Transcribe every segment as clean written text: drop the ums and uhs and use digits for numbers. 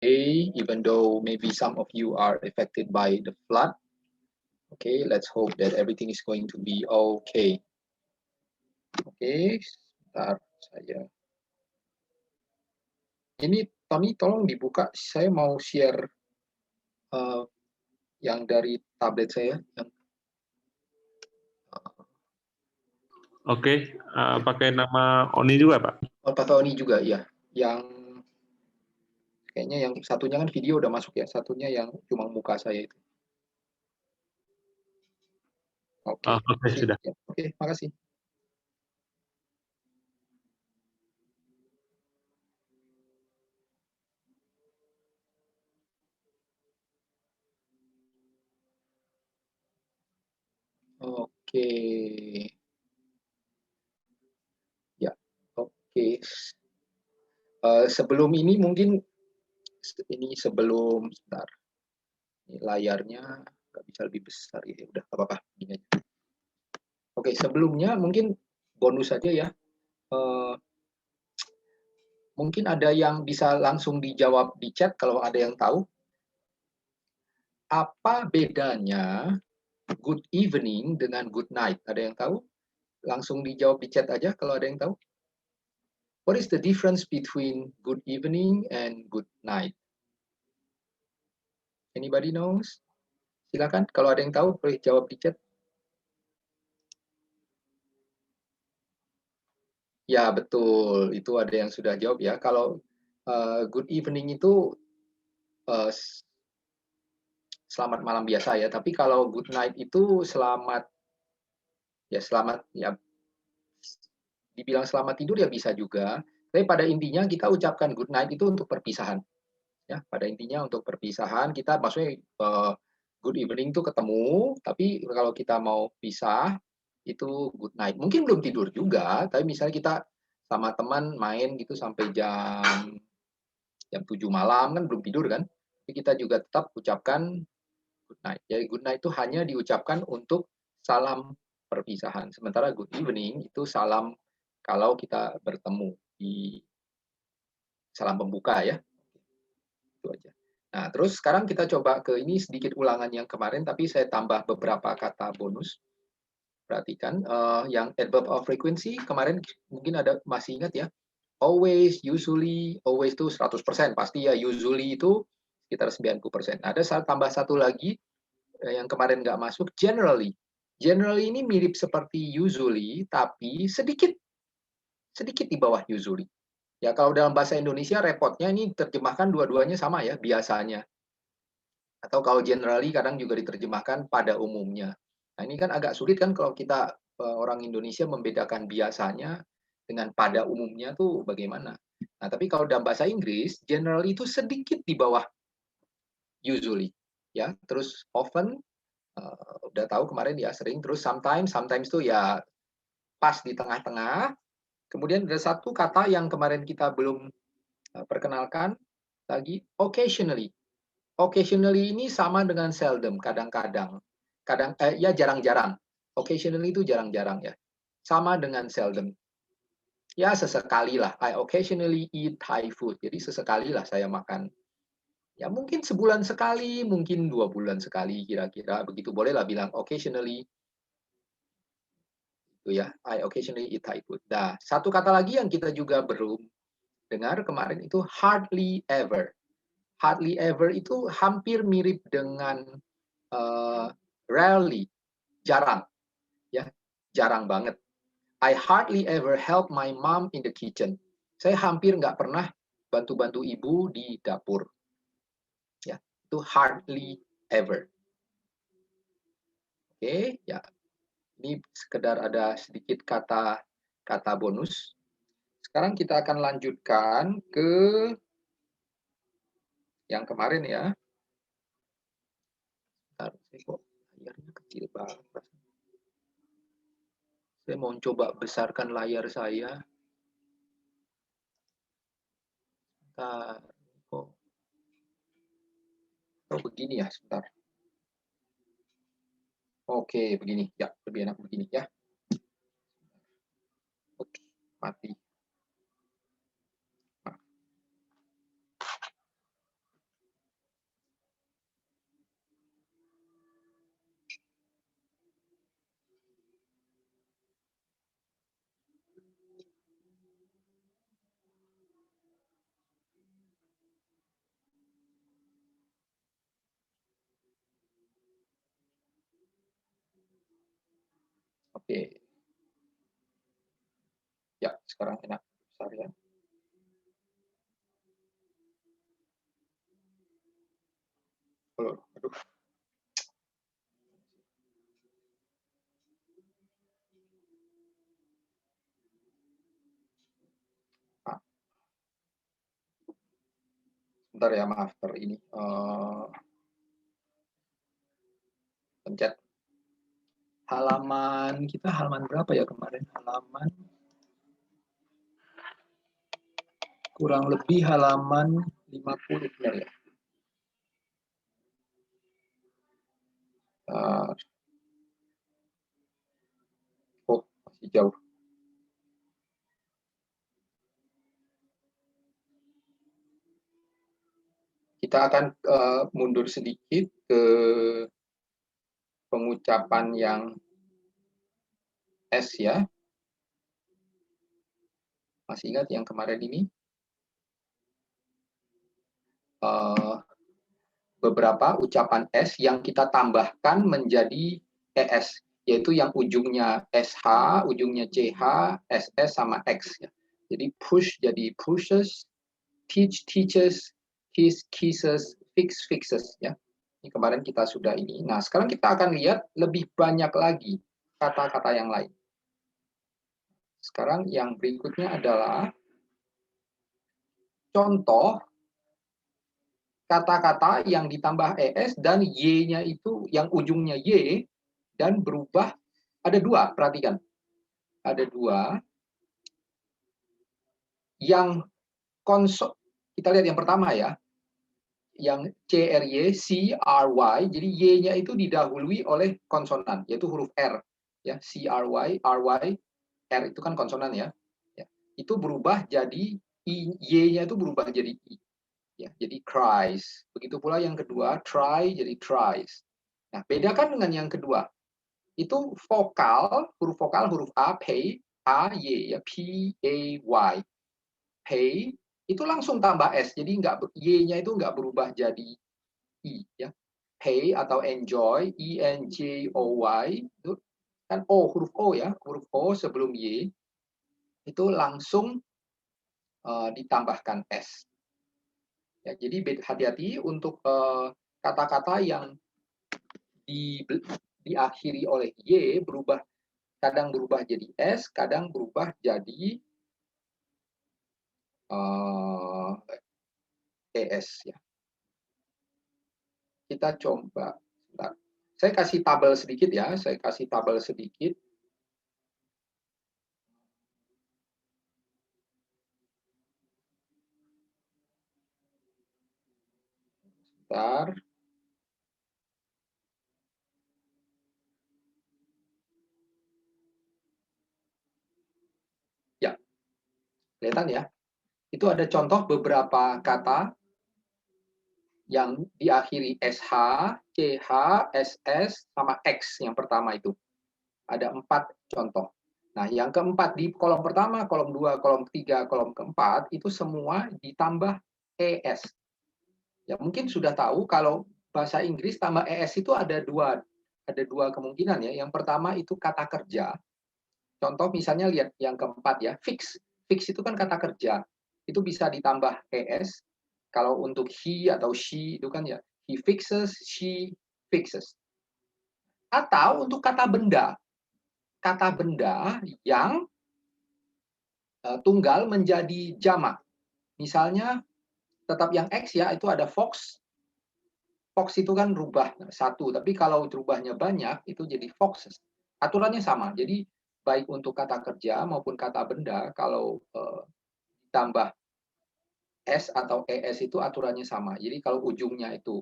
even though maybe some of you are affected by the flood. Okay, let's hope that everything is going to be okay. Oke, sebentar saya. Ini Tony, tolong dibuka. Saya mau share yang dari tablet saya. Oke, pakai nama Oni juga, Pak? Oh, Pak Tony juga, ya. Yang kayaknya yang satunya kan video udah masuk ya. Satunya yang cuma muka saya itu. Oke, Oke, sudah. Ya, oke, makasih. Oke. Ya, oke. Sebelum ini mungkin sebelum sebentar. Ini layarnya nggak bisa lebih besar ya. Udah apa-apa ini aja. Oke, sebelumnya mungkin bonus saja ya. Mungkin ada yang bisa langsung dijawab di chat kalau ada yang tahu. Apa bedanya good evening dengan good night? Ada yang tahu? Langsung dijawab di chat aja kalau ada yang tahu. What is the difference between good evening and good night? Anybody knows? Silakan kalau ada yang tahu boleh jawab di chat. Ya, betul. Itu ada yang sudah jawab ya. Kalau good evening itu selamat malam biasa ya. Tapi kalau good night itu selamat ya dibilang selamat tidur ya bisa juga. Tapi pada intinya kita ucapkan good night itu untuk perpisahan. Ya, pada intinya untuk perpisahan kita maksudnya good evening itu ketemu, tapi kalau kita mau pisah itu good night. Mungkin belum tidur juga, tapi misalnya kita sama teman main gitu sampai jam 7 malam kan belum tidur kan. Tapi kita juga tetap ucapkan good night. Jadi good night itu hanya diucapkan untuk salam perpisahan. Sementara good evening itu salam kalau kita bertemu di salam pembuka ya. Itu aja. Nah, terus sekarang kita coba ke ini sedikit ulangan yang kemarin, tapi saya tambah beberapa kata bonus. Perhatikan yang adverb of frequency kemarin mungkin ada masih ingat ya. Always, usually, always itu 100% pasti ya. Usually itu sekitar 90%. Ada tambah satu lagi yang kemarin nggak masuk, generally. Generally ini mirip seperti usually, tapi sedikit di bawah usually. Ya kalau dalam bahasa Indonesia repotnya ini terjemahkan dua-duanya sama ya, biasanya. Atau kalau generally kadang juga diterjemahkan pada umumnya. Nah ini kan agak sulit kan kalau kita orang Indonesia membedakan biasanya dengan pada umumnya tuh bagaimana. Nah tapi kalau dalam bahasa Inggris, generally itu sedikit di bawah usually. Ya, terus often udah tahu kemarin ya sering, terus sometimes tuh ya pas di tengah-tengah. Kemudian ada satu kata yang kemarin kita belum perkenalkan lagi, occasionally. Occasionally ini sama dengan seldom, kadang-kadang. Ya jarang-jarang. Occasionally itu jarang-jarang ya. Sama dengan seldom. Ya sesekali lah. I occasionally eat Thai food. Jadi sesekali lah saya makan. Ya mungkin sebulan sekali, mungkin 2 bulan sekali kira-kira. Begitu bolehlah bilang occasionally. Itu ya, I occasionally eat Thai food. Nah, satu kata lagi yang kita juga belum dengar kemarin itu hardly ever. Hardly ever itu hampir mirip dengan rarely, jarang, ya, jarang banget. I hardly ever help my mom in the kitchen. Saya hampir nggak pernah bantu-bantu ibu di dapur. Ya, itu hardly ever. Oke, ya. Ini sekedar ada sedikit kata bonus. Sekarang kita akan lanjutkan ke yang kemarin ya. Bentar, kok layarnya kecil banget. Saya mau coba besarkan layar saya. Bentar, kok. Oh, begini ya, sebentar. Oke, begini. Ya, lebih enak begini ya. Oke, mati. Oke. Ya, sekarang enak besar ya. Aduh. Ah, Bentar ya, maaf ini pencet halaman kita, halaman berapa ya kemarin? Halaman kurang lebih halaman 50 benar ya. Oh, masih jauh. Kita akan mundur sedikit ke pengucapan yang S ya. Masih ingat yang kemarin ini? Beberapa ucapan S yang kita tambahkan menjadi ES, yaitu yang ujungnya SH, ujungnya CH, SS, sama X. Ya. Jadi push jadi pushes, teach, teaches, kiss, kisses, fix, fixes. Ya. Ini kemarin kita sudah ini. Nah, sekarang kita akan lihat lebih banyak lagi kata-kata yang lain. Sekarang yang berikutnya adalah contoh kata-kata yang ditambah ES dan Y-nya itu yang ujungnya Y dan berubah, ada dua, perhatikan. Ada dua yang kita lihat yang pertama ya, yang CRY, CRY, jadi Y-nya itu didahului oleh konsonan, yaitu huruf R. Ya, CRY, RY, R itu kan konsonan ya. Itu berubah jadi Y-nya itu berubah jadi I. Ya, jadi cries. Begitu pula yang kedua, try jadi tries. Nah, bedakan dengan yang kedua. Itu vokal, huruf A, pay, A, Y, ya, P, A, Y. Pay, itu langsung tambah S. Jadi Y-nya itu nggak berubah jadi I. Ya. Pay atau enjoy, E-N-J-O-Y, itu kan O, huruf O ya, huruf O sebelum Y, itu langsung ditambahkan S. Ya, jadi hati-hati untuk kata-kata yang diakhiri oleh Y kadang berubah jadi S, kadang berubah jadi ES ya. Kita coba. Sebentar. Saya kasih tabel sedikit ya, Sebentar. Ya, kelihatan ya. Itu ada contoh beberapa kata yang diakhiri SH, CH, SS, sama X yang pertama itu. Ada 4 contoh. Nah, yang keempat di kolom pertama, kolom 2, kolom 3, kolom keempat, itu semua ditambah ES. Ya, mungkin sudah tahu kalau bahasa Inggris tambah ES itu ada dua kemungkinan ya. Yang pertama itu kata kerja. Contoh misalnya lihat yang keempat ya, fix. Fix itu kan kata kerja. Itu bisa ditambah ES. Kalau untuk he atau she itu kan ya, he fixes, she fixes. Atau untuk kata benda yang tunggal menjadi jamak. Misalnya tetap yang X ya, itu ada fox. Fox itu kan rubah satu, tapi kalau rubahnya banyak itu jadi foxes. Aturannya sama. Jadi baik untuk kata kerja maupun kata benda, kalau ditambah S atau ES itu aturannya sama. Jadi kalau ujungnya itu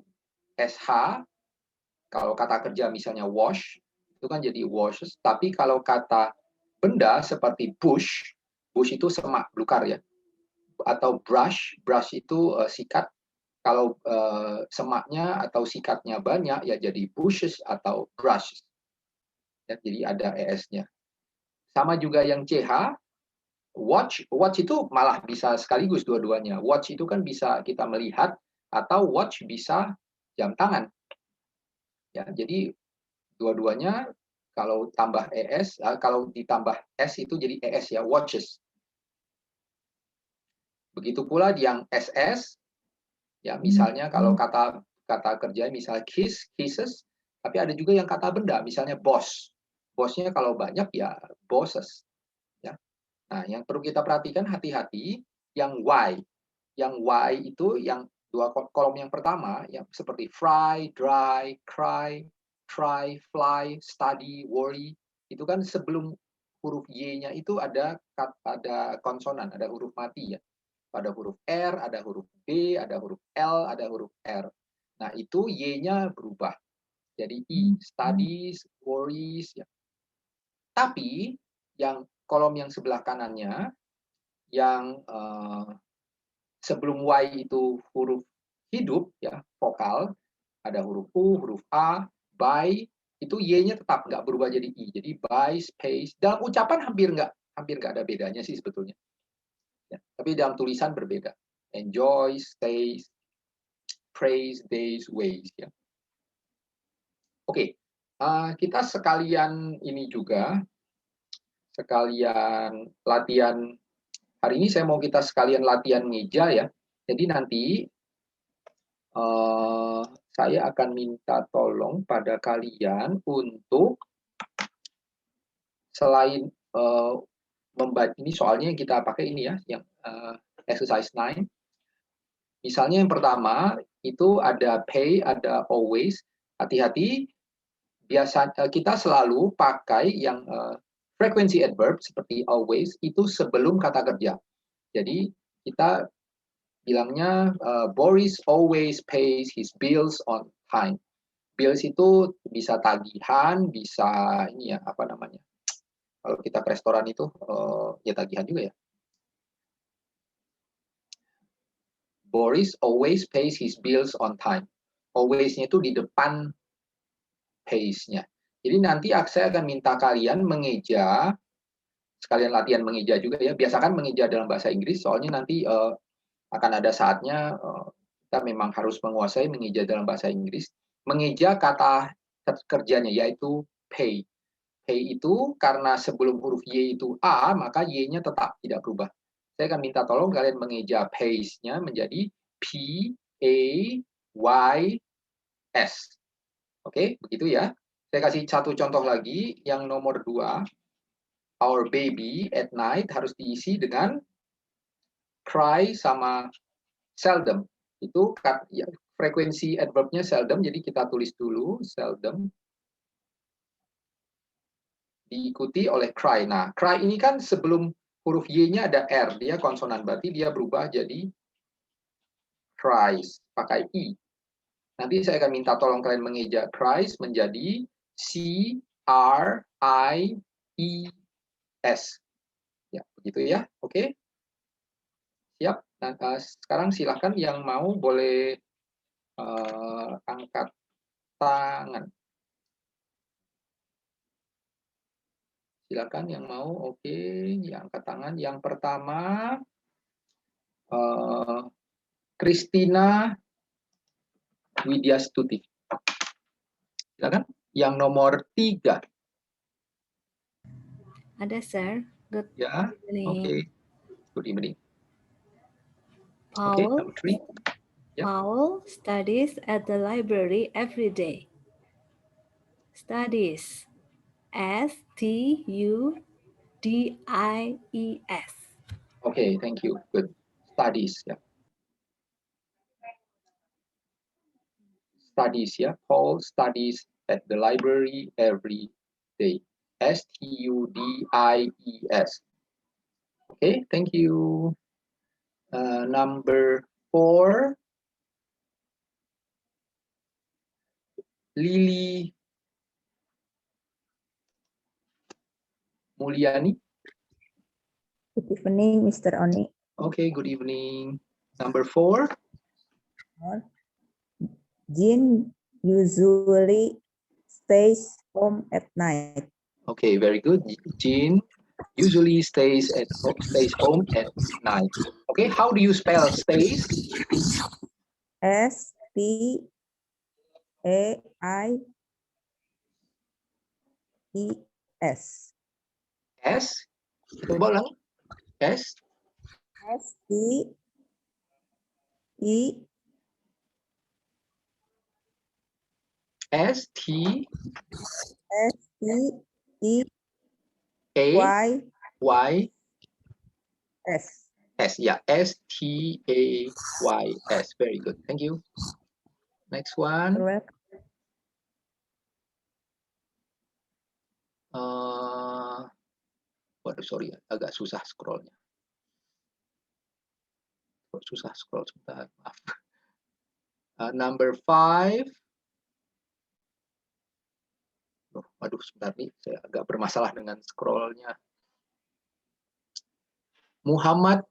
SH, kalau kata kerja misalnya wash, itu kan jadi washes. Tapi kalau kata benda seperti bush, bush itu semak, belukar ya. Atau brush, brush itu sikat. Kalau semaknya atau sikatnya banyak, ya jadi bushes atau brushes. Ya, jadi ada ES-nya. Sama juga yang CH, watch itu malah bisa sekaligus dua-duanya. Watch itu kan bisa kita melihat, atau watch bisa jam tangan. Ya, jadi dua-duanya Kalau tambah ES, kalau ditambah S itu jadi ES ya, watches. Begitu pula yang SS, ya misalnya kalau kata kerja misalnya kisses, tapi ada juga yang kata benda, misalnya boss. Bossnya kalau banyak ya bosses. Ya. Nah, yang perlu kita perhatikan hati-hati yang Y. Yang Y itu yang dua kolom yang pertama, yang seperti fry, dry, cry, try, fly, study, worry, itu kan sebelum huruf Y-nya itu ada konsonan, ada huruf mati ya. Ada huruf R, ada huruf B, ada huruf L, ada huruf R. Nah, itu Y-nya berubah. Jadi I, studies, worries. Ya. Tapi, yang kolom yang sebelah kanannya, yang sebelum Y itu huruf hidup, ya vokal, ada huruf U, huruf A, by, itu Y-nya tetap nggak berubah jadi I. Jadi by, space. Dalam ucapan hampir nggak ada bedanya sih sebetulnya. Ya, tapi dalam tulisan berbeda. Enjoy, stays, praise, days, ways. Ya. Oke, kita sekalian ini juga, sekalian latihan. Hari ini saya mau kita sekalian latihan meja ya. Jadi nanti saya akan minta tolong pada kalian untuk selain membaca ini soalnya yang kita pakai ini ya, yang exercise 9. Misalnya yang pertama itu ada pay, ada always. Hati-hati, biasa kita selalu pakai yang frequency adverb seperti always itu sebelum kata kerja. Jadi kita bilangnya Boris always pays his bills on time. Bills itu bisa tagihan, bisa ini ya apa namanya? Kalau kita ke restoran itu ya tagihan juga ya. Boris always pays his bills on time. Always-nya itu di depan pays-nya. Jadi nanti saya akan minta kalian mengeja, sekalian latihan mengeja juga ya. Biasakan mengeja dalam bahasa Inggris, soalnya nanti akan ada saatnya kita memang harus menguasai mengeja dalam bahasa Inggris. Mengeja kata kerjanya yaitu pay. Pay itu karena sebelum huruf Y itu A, maka Y-nya tetap tidak berubah. Saya akan minta tolong kalian mengeja pays-nya menjadi P-A-Y-S. Oke, begitu ya. Saya kasih satu contoh lagi, yang nomor 2. Our baby at night harus diisi dengan cry sama seldom. Itu ya, frekuensi adverbnya seldom, jadi kita tulis dulu seldom. Diikuti oleh cry. Nah, cry ini kan sebelum huruf Y-nya ada R, dia konsonan, berarti dia berubah jadi cries, pakai I. Nanti saya akan minta tolong kalian mengeja cries menjadi C-R-I-E-S. Ya, begitu ya. Oke. Siap. Nah, sekarang silahkan yang mau boleh angkat tangan. Silakan yang mau. Oke, ya angkat tangan. Yang pertama Christina Widyastuti. Silakan. Yang nomor 3. Ada, Sir. Good evening. Okay. Good evening. Paul, okay, number 3. Yeah. Paul studies at the library every day. Studies. S-T-U-D-I-E-S. Okay, thank you. Good. Studies, yeah. Studies, yeah. Paul studies at the library every day. S-T-U-D-I-E-S. Okay, thank you. Number 4. Lily Mulyani. Good evening, Mr. Oni. Okay, good evening. Number 4. Jean usually stays home at night. Okay, very good. Jean usually stays home at night. Okay, how do you spell stays? S-T-A-I. S. S. Coba ulangi. S. S T E S T S T E A Y Y S. S. Yeah, S T A Y S. Very good. Thank you. Next You're one. welcome. Waduh, sorry, agak susah scrollnya. Kok susah scroll sebentar, maaf. Number 5. Waduh, sebentar nih, saya agak bermasalah dengan scrollnya. Muhammad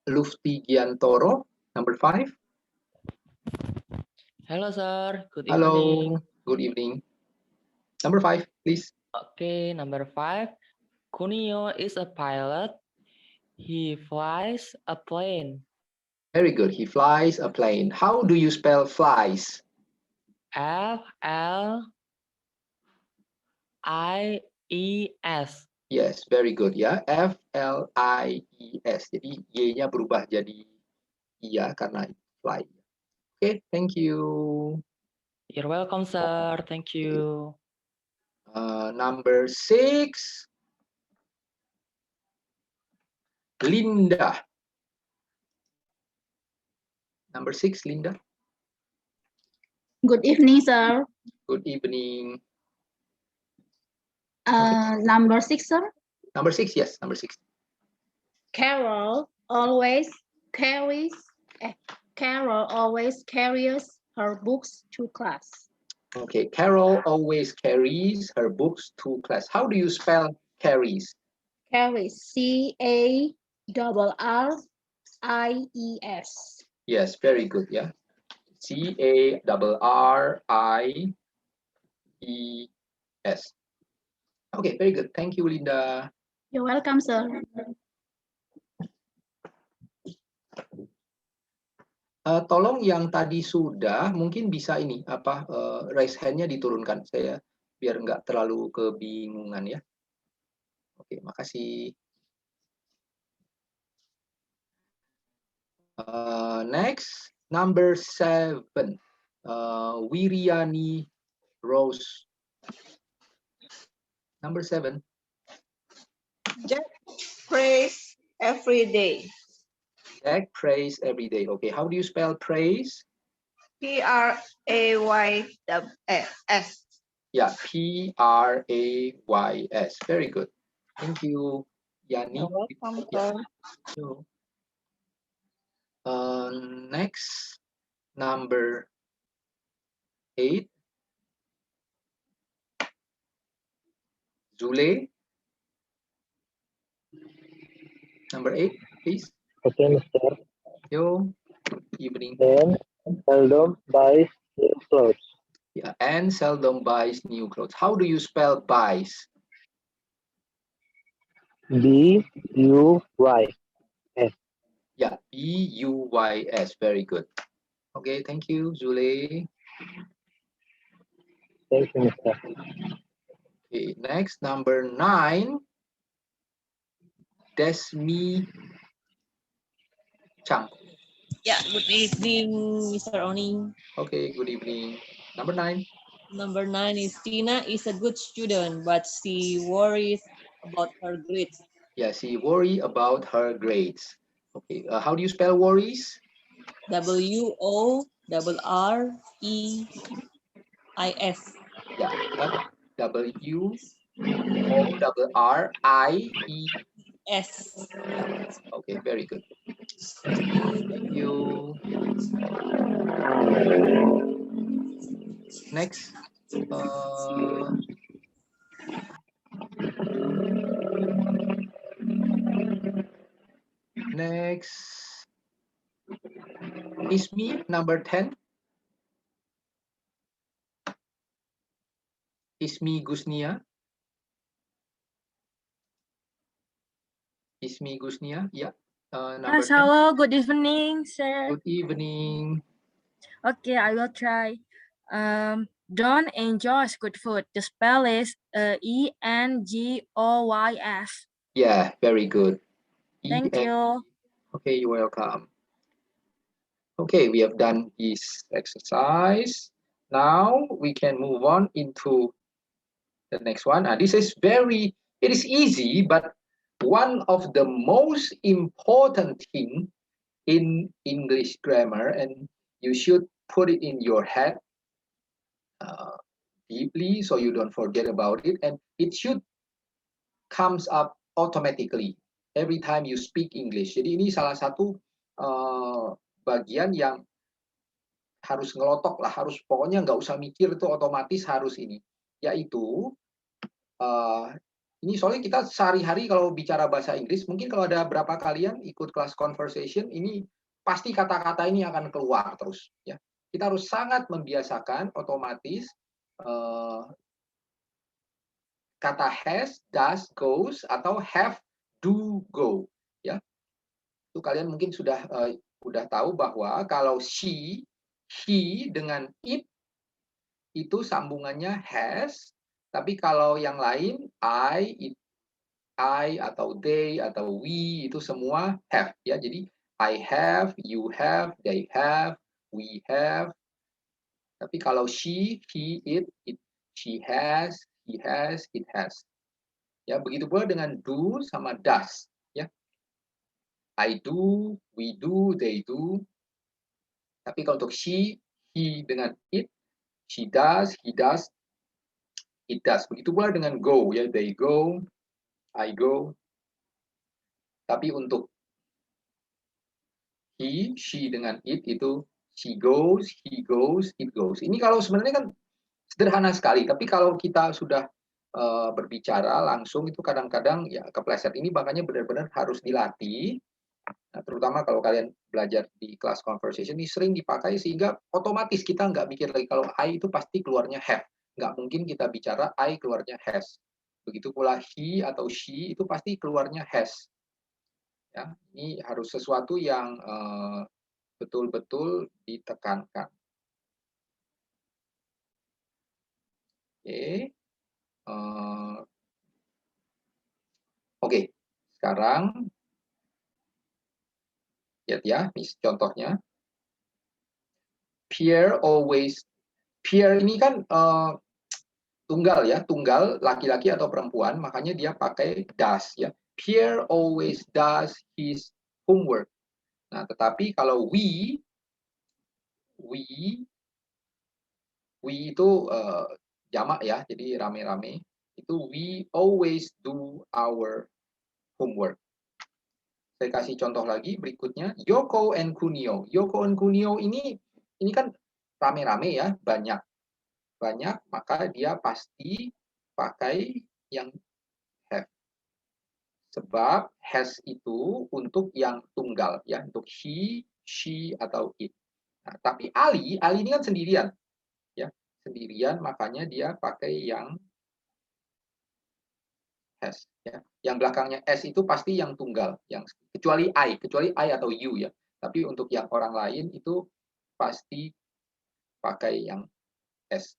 Lufti Giantoro, number 5. Hello, sir. Good Hello, evening. good evening. Number 5, please. Okay, number 5. Kunio is a pilot. He flies a plane. Very good. He flies a plane. How do you spell flies? F-L-I-E-S. Yes, very good ya. F-L-I-E-S. Jadi Y-nya berubah jadi iya karena fly. Oke, thank you. You're welcome, sir. Thank you. Number 6. Linda. Number 6, Linda. Good evening, sir. Good evening. Number 6, sir. Number 6, yes, number 6. Carol always carries her books to class. Okay, Carol always carries her books to class. How do you spell carries? Carries, C-A-R-R-I-E-S. Yes, very good, yeah. C-A-R-R-I-E-S. Okay, very good. Thank you, Linda. You're welcome, sir. Tolong yang tadi sudah mungkin bisa ini raise hand-nya diturunkan saya biar nggak terlalu kebingungan ya. Oke, makasih. Next, number 7, Wiriani Rose. Number 7. Jack prays every day. Jack prays every day. Okay, how do you spell praise? P-R-A-Y-S. Yeah, P-R-A-Y-S. Very good. Thank you, Yani. You're welcome, Yeah. sir. Next, number 8. Zule. Number 8, please. Okay, Mr. Yo, good evening. And seldom buys new clothes. Yeah, and seldom buys new clothes. How do you spell buys? B-U-Y. Yeah, B-U-Y-S. Very good. Okay, thank you, Zule. Thank you, Mr. Okay, next, number 9. Desmi Chang. Yeah, good evening, Mr. Oni. Okay, good evening. Number 9. Number 9 is Tina is a good student, but she worries about her grades. Yeah, she worry about her grades. Okay, how do you spell worries? W-O-R-R-E-I-S. Yeah, W-O-R-R-I-E-S. Okay, very good. Thank you. Next. Next. Ismi, number 10. Ismi Gusnia. Ismi Gusnia, yeah. Number 10. Hello, good evening, sir. Good evening. Okay, I will try. John enjoys good food. The spell is Engoys. Yeah, very good. Thank you. Okay, you're welcome. Okay, we have done this exercise. Now we can move on into the next one. This is it is easy, but one of the most important thing in English grammar, and you should put it in your head deeply so you don't forget about it, and it should comes up automatically every time you speak English. Jadi ini salah satu bagian yang harus ngelotok lah, harus pokoknya nggak usah mikir, itu otomatis harus ini, yaitu ini soalnya kita sehari-hari kalau bicara bahasa Inggris, mungkin kalau ada berapa kalian ikut kelas conversation, ini pasti kata-kata ini akan keluar terus ya. Kita harus sangat membiasakan otomatis kata has, does, goes, atau have, do, go ya. Itu kalian mungkin sudah tahu bahwa kalau she, he dengan it itu sambungannya has, tapi kalau yang lain I atau they atau we itu semua have ya. Jadi I have, you have, they have, we have. Tapi kalau she, he, it, she has, he has, it has. Ya, begitu pula dengan do sama does ya. I do, we do, they do. Tapi kalau untuk she, he dengan it, she does, he does, it does. Begitu pula dengan go ya, they go, I go. Tapi untuk he, she dengan it itu she goes, he goes, it goes. Ini kalau sebenarnya kan sederhana sekali, tapi kalau kita sudah berbicara langsung itu kadang-kadang ya kepleset. Ini makanya benar-benar harus dilatih. Nah, terutama kalau kalian belajar di kelas conversation ini sering dipakai sehingga otomatis kita nggak mikir lagi kalau I itu pasti keluarnya have. Nggak mungkin kita bicara I keluarnya has. Begitu pula he atau she itu pasti keluarnya has. Ya, ini harus sesuatu yang betul-betul ditekankan. Oke. Oke, sekarang lihat ya, ini contohnya. Pierre ini kan tunggal ya, tunggal laki-laki atau perempuan, makanya dia pakai does ya. Pierre always does his homework. Nah, tetapi kalau we itu jamak ya, jadi rame-rame. Itu we always do our homework. Saya kasih contoh lagi berikutnya. Yoko and Kunio. Yoko and Kunio ini kan rame-rame ya, banyak, maka dia pasti pakai yang have. Sebab has itu untuk yang tunggal ya, untuk he, she atau it. Nah, tapi Ali ini kan sendirian. Ya, sendirian makanya dia pakai yang has ya. Yang belakangnya s itu pasti yang tunggal, yang kecuali I atau you ya. Tapi untuk yang orang lain itu pasti pakai yang s.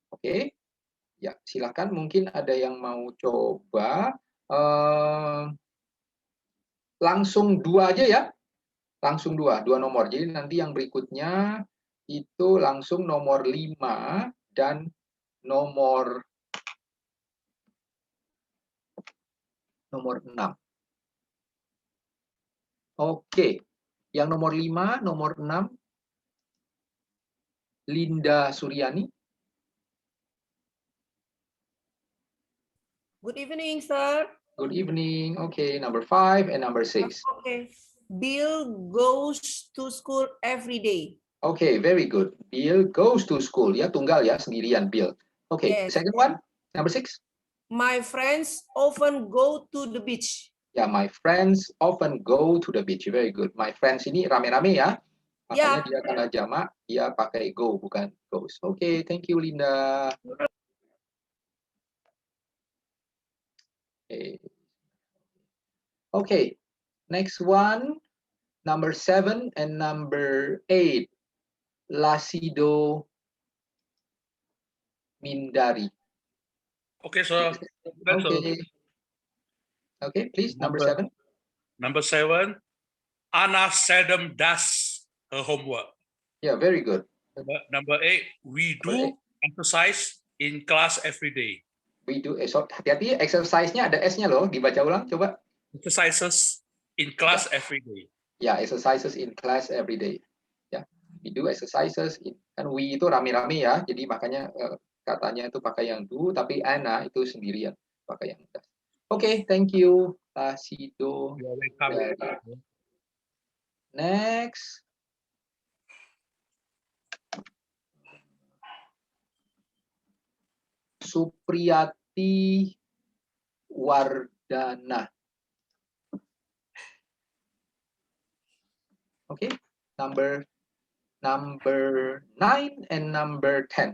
Oke. Ya, silakan mungkin ada yang mau coba langsung dua aja ya. Langsung dua nomor. Jadi nanti yang berikutnya itu langsung nomor 5 dan nomor 6. Oke. Yang nomor 5, nomor 6. Linda Suryani. Good evening, sir. Good evening. Okay, number 5 and number 6. Okay. Bill goes to school every day. Okay, very good. Bill goes to school. Ya, tunggal ya, sendirian Bill. Okay, Yes. second one, number 6. My friends often go to the beach. Ya, my friends often go to the beach. Very good. My friends ini rame-rame ya. Makanya dia karena jamak, dia pakai go, bukan goes. Okay, thank you, Linda. Okay, next one, number 7 and number 8. Lasido Mindari. Okay, sir. That's all. Okay. Okay, please, number 7. Number 7, Anna seldom does her homework. Yeah, very good. Number 8, we do exercise in class every day. We do, hati-hati, exercise-nya ada S-nya loh, dibaca ulang, coba. Exercises in class every day. Ya, exercises in class every day. Ya, we do exercises, kan we itu rame-rame ya, jadi makanya katanya itu pakai yang do, tapi Anna itu sendirian pakai yang does. Okay, thank you, Sido. You are welcome. Next. Supriyati Wardana. Okay, number 9 and number 10.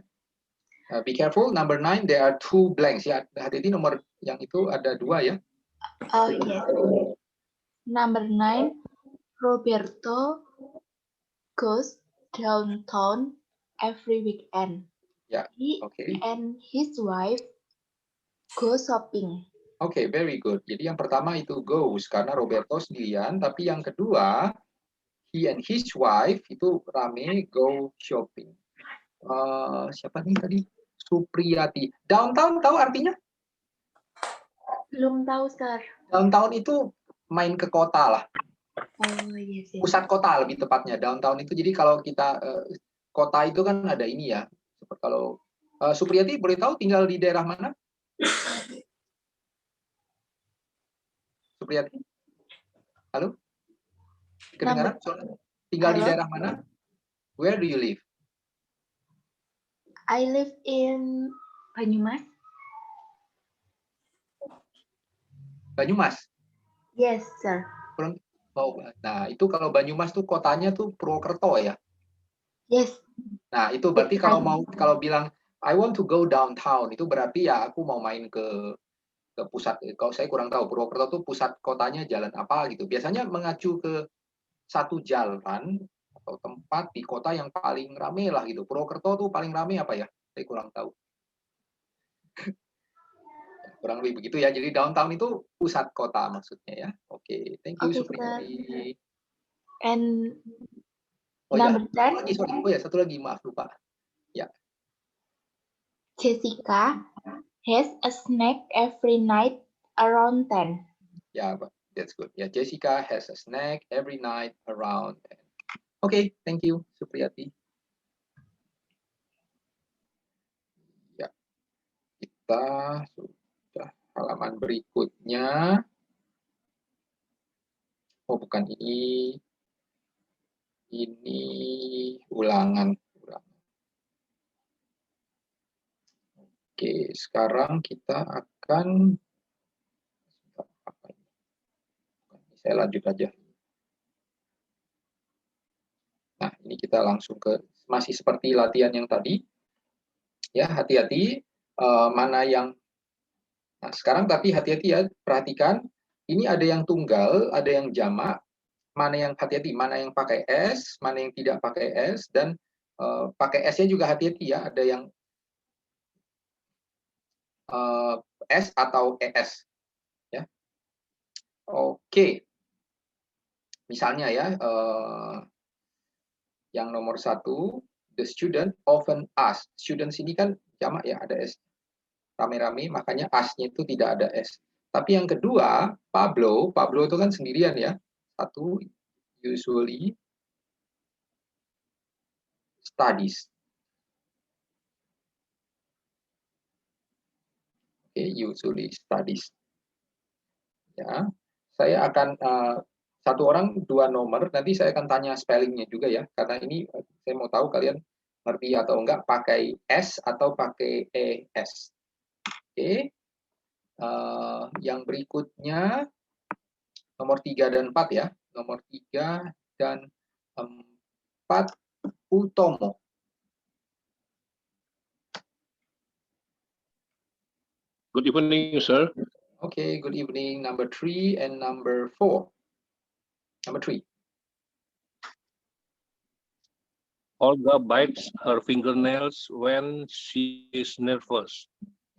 Be careful, number 9 there are 2 blanks ya. Hati-hati nomor yang itu ada 2 ya. Oh yes. Number 9, Roberto goes downtown every weekend. Yeah. He and his wife go shopping. Okay, very good. Jadi yang pertama itu goes karena Roberto sendirian, tapi yang kedua he and his wife itu rame go shopping. Siapa nih tadi? Supriyati. Downtown tahu artinya? Belum tahu, Sir. Downtown itu main ke kota lah. Oh yes, yes. Pusat kota lebih tepatnya. Downtown itu jadi kalau kita kota itu kan ada ini ya. Seperti kalau Supriyati boleh tahu tinggal di daerah mana? Supriyati? Halo? Kedengaran? Tinggal di daerah mana? Where do you live? I live in Banyumas. Banyumas? Yes, sir. Oh, nah itu kalau Banyumas tuh kotanya tuh Purwokerto ya? Yes. Nah itu berarti kalau bilang I want to go downtown itu berarti ya aku mau main ke pusat. Kalau saya kurang tahu Purwokerto tuh pusat kotanya jalan apa gitu. Biasanya mengacu ke satu jalan atau tempat di kota yang paling rame lah gitu. Purwokerto tuh paling rame apa ya? Saya kurang tahu. Kurang lebih begitu ya. Jadi downtown itu pusat kota maksudnya ya. Oke, thank you Supriyati. And number 10. Oh ya, satu lagi maaf lupa. Ya. Jessica has a snack every night around 10. Ya, that's good. Ya, Jessica has a snack every night around 10. Okay, thank you Supriyati. Ya. Kita sudah halaman berikutnya. Oh, bukan ini. Ini ulangan. Oke, sekarang kita akan saya lanjut aja. Nah, ini kita langsung ke masih seperti latihan yang tadi. Ya, hati-hati mana yang Nah, sekarang tapi hati-hati ya, perhatikan ini ada yang tunggal, ada yang jamak. Mana yang hati-hati, mana yang pakai S, mana yang tidak pakai S, dan pakai S-nya juga hati-hati ya, ada yang S atau ES. Ya. Oke. Misalnya ya, yang nomor 1, the student often ask. Students ini kan jamak ya, ada S. Rame-rame, makanya as-nya itu tidak ada S. Tapi yang kedua, Pablo itu kan sendirian ya. 1, usually studies. Oke, usually studies. Ya, saya akan satu orang 2 nomor, nanti saya akan tanya spellingnya juga ya, karena ini saya mau tahu kalian ngerti atau enggak pakai S atau pakai ES. Oke, yang berikutnya nomor 3 dan 4 ya, nomor 3 dan 4 Utomo. Good evening, sir. Okay, good evening. Number 3 and number 4. Number 3. Olga bites her fingernails when she is nervous.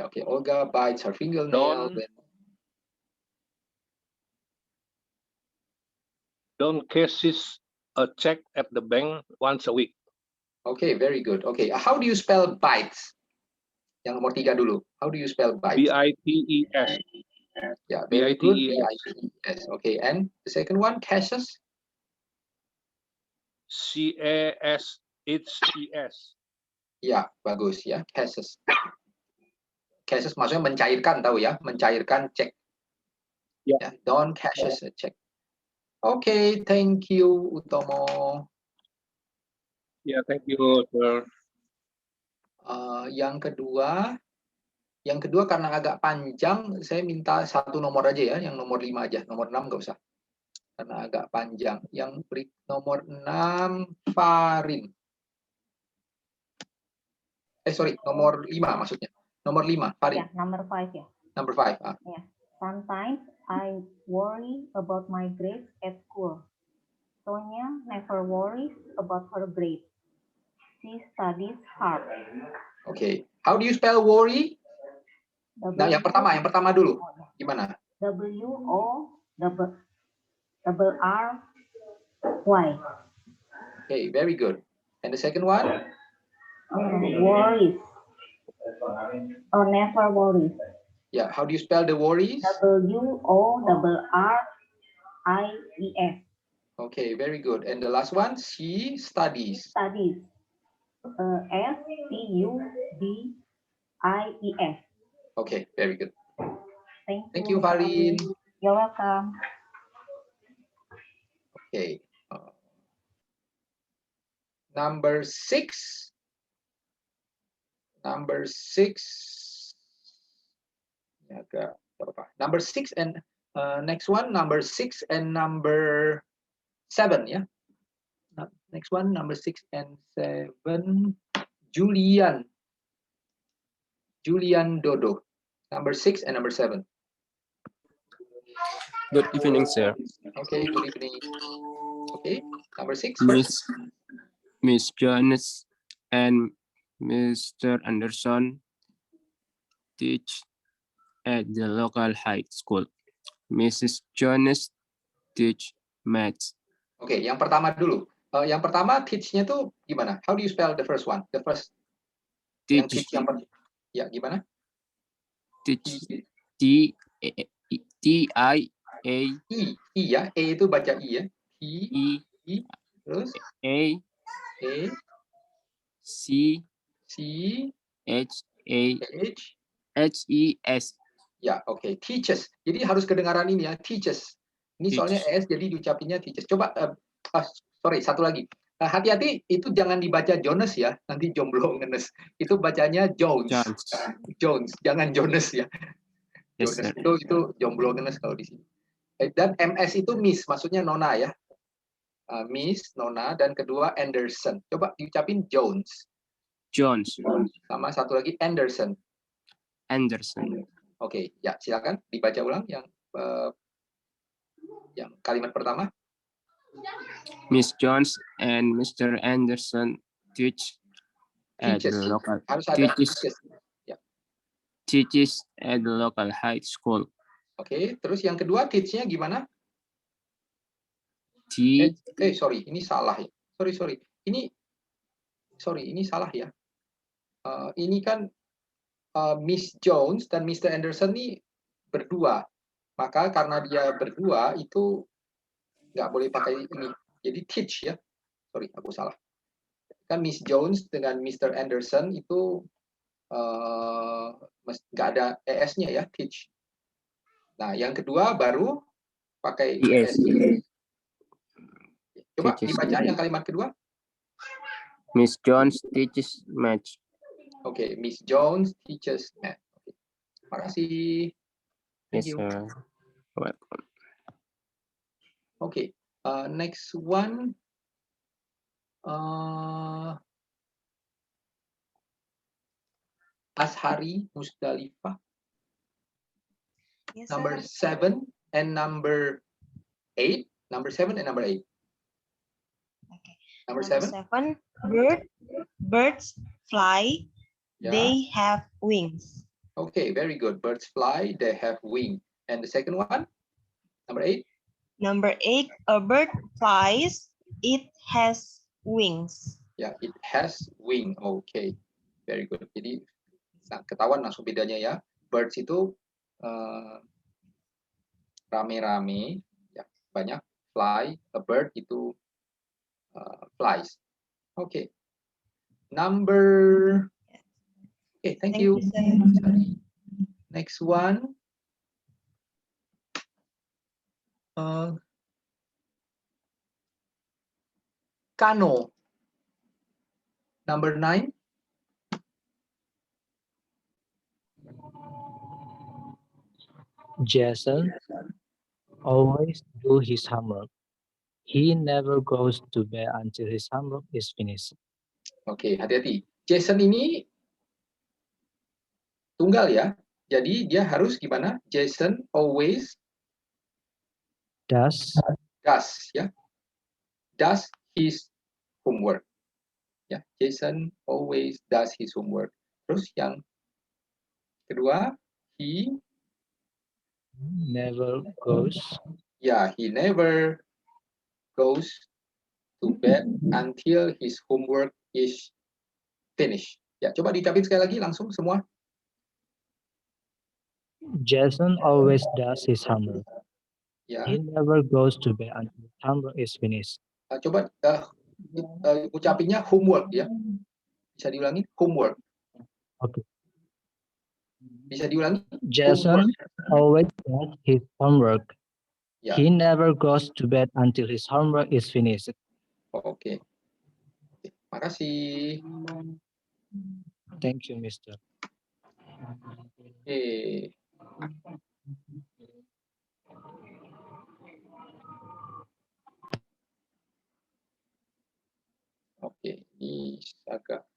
Okay, Olga bites her fingernail. Don cashes a check at the bank once a week. Okay, very good. Okay, how do you spell bites? Yang nomor 3 dulu. How do you spell bites? B-I-T-E-S. Yeah, very good. B-I-T-E-S. B-I-T-E-S. Okay, and the second one, cashes? C-A-S-H-E-S. Ya, bagus ya, cashes. Cashes maksudnya mencairkan, tahu ya, mencairkan cek. Yeah. Don cashes a check. Okay, thank you, Utomo. Yeah, thank you, sir. Yang kedua karena agak panjang, saya minta satu nomor aja ya, yang nomor 5 aja, nomor 6 nggak usah. Karena agak panjang. Yang nomor 6, Farin. Sorry, nomor 5 maksudnya. Nomor 5, Farin. Yeah, number 5 ya. Number 5. Yeah. Sometimes I worry about my grades at school. Sonia never worries about her grades. She studies hard. Okay. How do you spell worry? Nah, yang pertama dulu. Gimana? W-O-R-R-Y. Okay, very good. And the second one? Worries. Oh, never worries. Yeah, how do you spell the worries? W-O-R-R-I-E-S. Okay, very good. And the last one? She studies. Studies. S-T-U-D-I-E-S. Okay, very good. Thank you, Farin. You're welcome. Okay. Number 6. Number 6. Number 6 and next one, number 6 and number 7, yeah. Next one, number 6 and 7. Julian Dodo. Number 6 and number 7. Good evening, sir. Okay, good evening. Okay, number 6. Miss Jones and Mr. Anderson teach at the local high school. Mrs. Jones teach maths. Oke, yang pertama dulu. Yang pertama teach-nya tuh gimana? How do you spell the first one? The first Teach. Ya, gimana? Teach. T-I-A. I ya. E itu baca I ya. I. Terus? A. C. H-E-S. Ya, oke. Teaches. Jadi harus kedengaran ini ya. Teaches. Ini soalnya S, jadi diucapinnya teaches. Coba, sorry, satu lagi. Hati-hati, itu jangan dibaca Jones ya. Nanti jomblo ngenes. Itu bacanya Jones. Jones, jangan Jones ya. Yes, Jones itu jomblo ngenes kalau di sini. Dan MS itu Miss, maksudnya Nona ya. Miss, Nona, dan kedua Anderson. Coba diucapin Jones. Jones. Sama satu lagi Anderson. Oke, ya silakan dibaca ulang yang kalimat pertama. Miss Jones and Mr. Anderson teach at the local teaches at the local high school. Oke, terus yang kedua teach-nya gimana? Sorry, ini salah ya. Sorry. Ini salah ya. Ini kan Miss Jones dan Mr. Anderson ini berdua. Maka karena dia berdua itu nggak boleh pakai ini. Jadi teach ya. Sorry, aku salah. Kan Miss Jones dengan Mr. Anderson itu nggak ada ES-nya ya, teach. Nah, yang kedua baru pakai ES. Coba dibaca yang kalimat kedua. Miss Jones teaches math. Oke, Miss Jones teaches math. Terima kasih. Yes, sir. Welcome. Okay, next one. Ashari Musdalifah. Yes, number sir. 7 and number 8. Number 7 and number 8. Okay. Number 7. Birds fly. Yeah. They have wings. Okay, very good. Birds fly, they have wings. And the second one, number 8. Number 8, a bird flies. It has wings. Ya, it has wing. Okay, very good. Jadi ketahuan langsung bedanya ya. Birds itu rame-rame, ya banyak. Fly, a bird itu flies. Okay. Number. Okay, thank you. Next one. Kano. Number 9. Jason always do his homework. He never goes to bed until his homework is finished. Oke, hati-hati. Jason ini tunggal ya. Jadi dia harus gimana? Jason always does ya. Does his homework. Ya, Jason always does his homework. Terus yang kedua, he never goes. Ya, he never goes to bed until his homework is finished. Ya, coba diucapin sekali lagi langsung semua. Jason always does his homework. Ya. He never goes to bed until his homework is finished. Coba ucapinnya homework ya. Bisa diulangi homework. Oke. Bisa diulangi. Jason always does his homework. Ya. He never goes to bed until his homework is finished. Oke. Makasih. Thank you, Mr. Oke. Oke, ini agak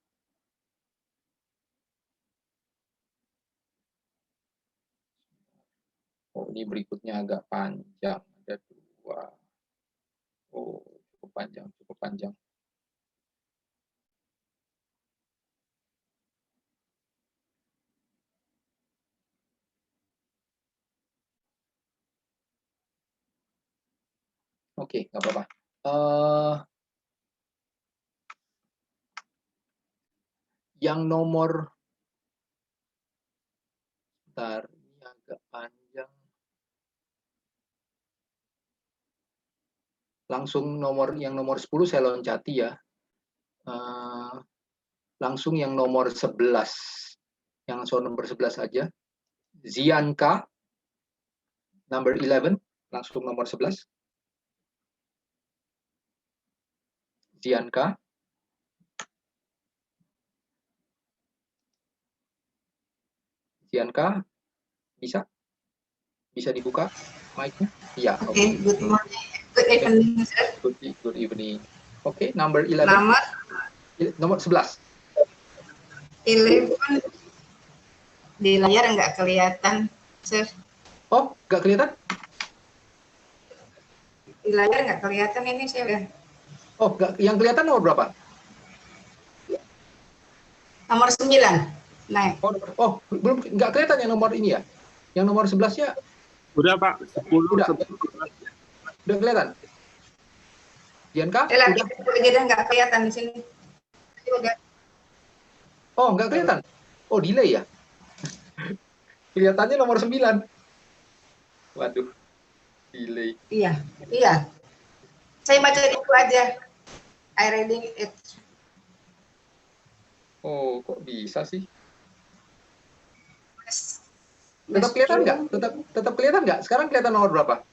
ini berikutnya agak panjang, ada 2. Oh, cukup panjang, cukup panjang. Oke, nggak apa-apa. Yang nomor, bentar, ini agak panjang. Langsung yang nomor 10 saya loncati ya. Langsung yang nomor 11. Yang nomor 11 aja. Zianka, number 11. Langsung nomor 11. Zianka. Zianka, bisa? Bisa dibuka mic-nya? Iya. Okay, good morning. Good evening, sir. Good evening. Oke, number 11. Nomor 11. 11 di layar nggak kelihatan, sir. Oh, nggak kelihatan? Di layar nggak kelihatan ini, saya. Oh, yang kelihatan nomor berapa? Nomor 9. Naik. Oh, belum, nggak kelihatan yang nomor ini ya? Yang nomor 11-nya? Udah, Pak. 10. Udah kelihatan? Dianka? Udah nggak kelihatan di sini. Udah. Oh, nggak kelihatan? Oh, delay ya? Kelihatannya nomor 9. Waduh, delay. Iya. Saya baca di buku aja. I reading it. Oh, kok bisa sih? Tetap kelihatan nggak? Tetap kelihatan nggak? Sekarang kelihatan nomor berapa?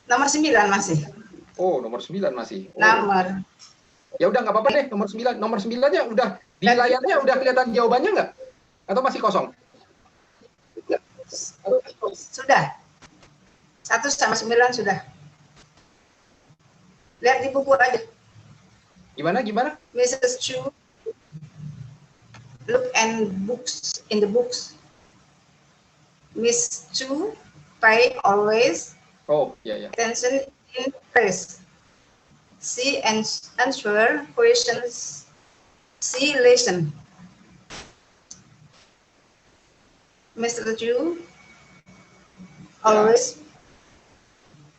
Nomor 9 masih. Oh, nomor 9 masih. Oh. Nomor. Ya udah nggak apa-apa deh, nomor 9. Nomor 9-nya udah di layarnya udah kelihatan jawabannya nggak? Atau masih kosong? Sudah. 1 sama 9 sudah. Lihat di buku aja. Gimana? Mrs. Chu, look and books in the books. Miss Chu pay always Oh, ya. attention in class. She answer questions. She listen. Mr. Chu always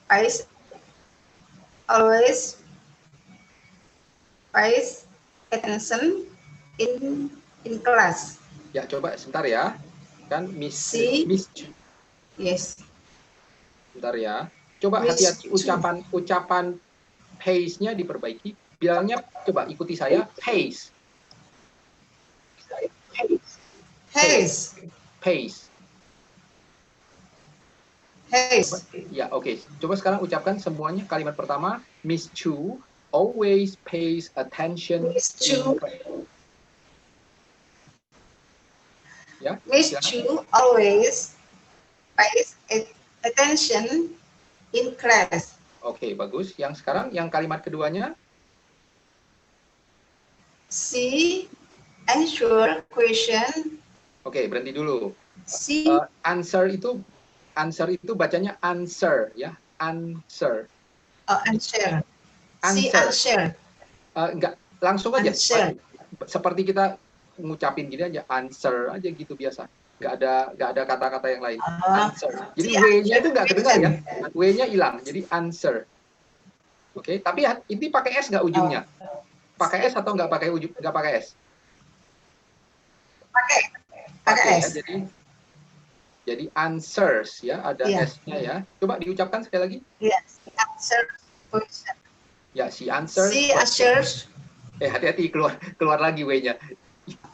pays attention in class. Ya, coba sebentar ya. Kan Miss Yes. Sebentar ya. Coba Miss hati-hati ucapan pace-nya diperbaiki. Bilangnya coba ikuti saya, pace. Pace. Pace. Pace. Ya, oke. Coba sekarang ucapkan semuanya. Kalimat pertama, Miss Chu always pays attention. Miss Chu. Ya. Miss Chu always pays attention in class. Oke, bagus. Yang sekarang yang kalimat keduanya, She answer question. oke, berhenti dulu. She Answer itu bacanya answer ya, answer. answer. She answer. Enggak, langsung aja. Answer. Seperti kita ngucapin gini aja, answer aja gitu biasa. Nggak ada kata-kata yang lain. Answer. Jadi W-nya itu nggak kedengar ya. W-nya hilang, jadi answer. Oke, tapi ini pakai S nggak ujungnya? Pakai S atau nggak pakai ujung? Nggak pakai S? Pakai Ya, S. jadi answers ya, ada S-nya ya. Coba diucapkan sekali lagi. Yes, answer question. Ya, she answers. She answers. Hati-hati keluar lagi W-nya.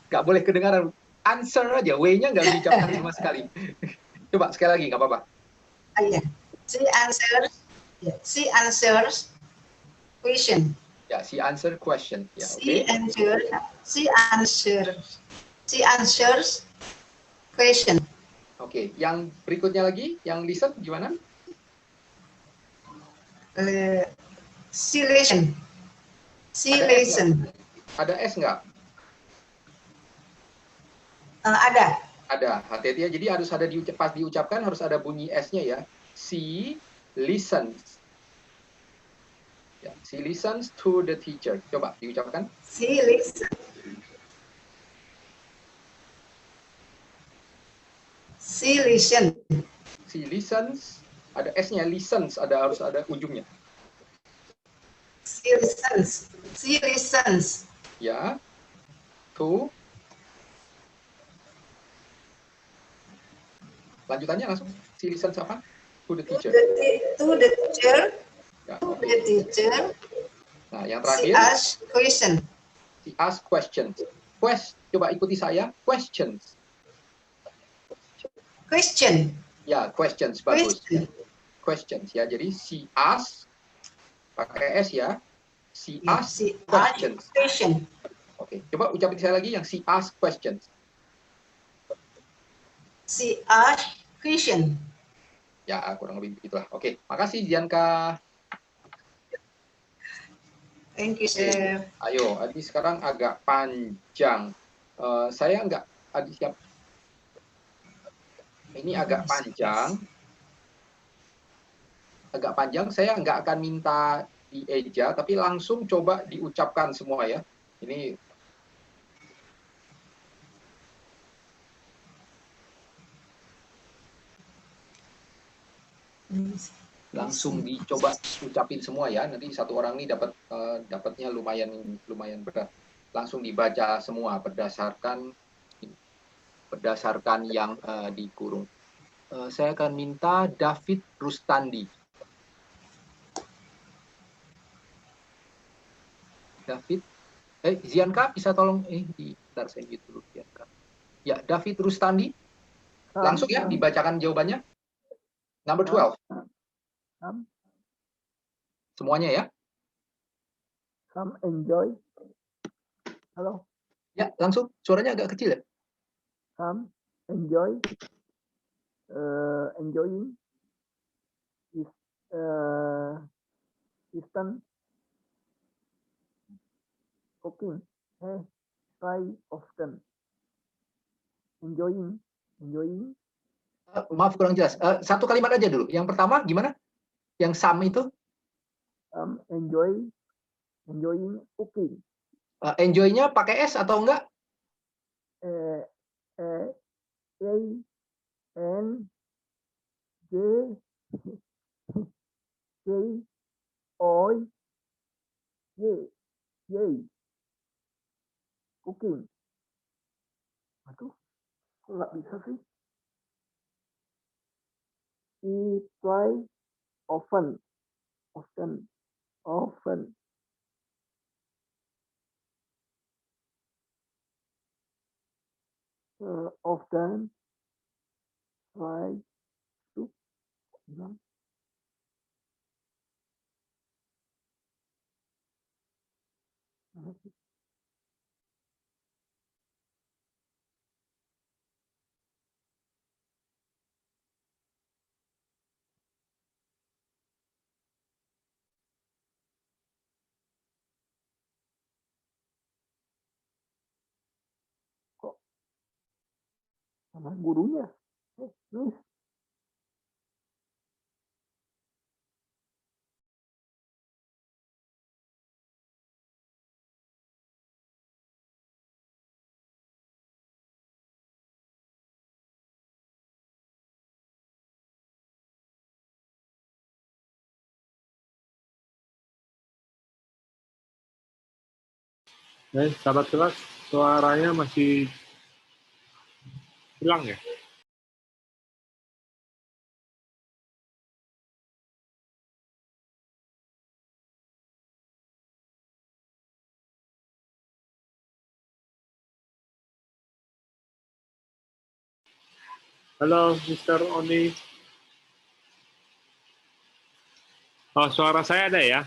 Nggak boleh kedengaran. Answer aja, W-nya nggak diucapkan sama sekali. Coba sekali lagi, nggak apa-apa. Yeah. She answers. Yeah. She answers question. Ya, she answer question. Ya, oke. She answers question. Oke, yang berikutnya lagi, yang listen gimana? She listen. She Ada listen. Ada S nggak? Ada. Ada, hati-hati ya. Jadi harus ada pas diucapkan harus ada bunyi S-nya ya. She listens. Ya, she listens to the teacher. Coba diucapkan. She listens. She listen. She listens. Ada S-nya, listens. Harus ada ujungnya. She listens. She listens. Ya. To. Lanjutannya langsung. She listens apa? To the teacher. To the teacher. Ya, To the teacher. Nah, yang She terakhir. asks question. She asks questions. Coba ikuti saya. Questions. Question. Ya, questions. Bagus. Question. Questions. Ya, jadi she asks. Pakai S ya. She asks questions. Question. Oke, coba ucapin saya lagi yang she asks questions. She asks question. Ya, kurang lebih begitulah. Oke, makasih Dianka. Thank you, sir. Ayo, Adi sekarang agak panjang. Saya nggak, Adi siap. Ini agak panjang. Agak panjang, saya nggak akan minta dieja, tapi langsung coba diucapkan semua ya. Ini langsung dicoba ucapin semua ya. Nanti satu orang ini dapatnya lumayan berat. Langsung dibaca semua berdasarkan yang dikurung. Saya akan minta David Rustandi. David, Zianka bisa tolong bentar saya mute dulu Zianka. Ya, David Rustandi. Langsung ya dibacakan jawabannya. Number 12. Semuanya ya. Some enjoy. Halo. Ya, langsung. Suaranya agak kecil ya. Some enjoy. Enjoying. Distant. Cooking. Try often. Enjoying. Maaf kurang jelas. Satu kalimat aja dulu. Yang pertama gimana? Yang some itu? Enjoy Enjoying cooking. Enjoy-nya pakai S atau enggak? A-N-J J-O-Y cooking. Aduh, kok nggak bisa sih? He try often. Often try to bilang. Kok sama gurunya? Miss. Sahabat kelas, suaranya masih hilang ya? Halo, Mr. Oni. Oh, suara saya ada ya?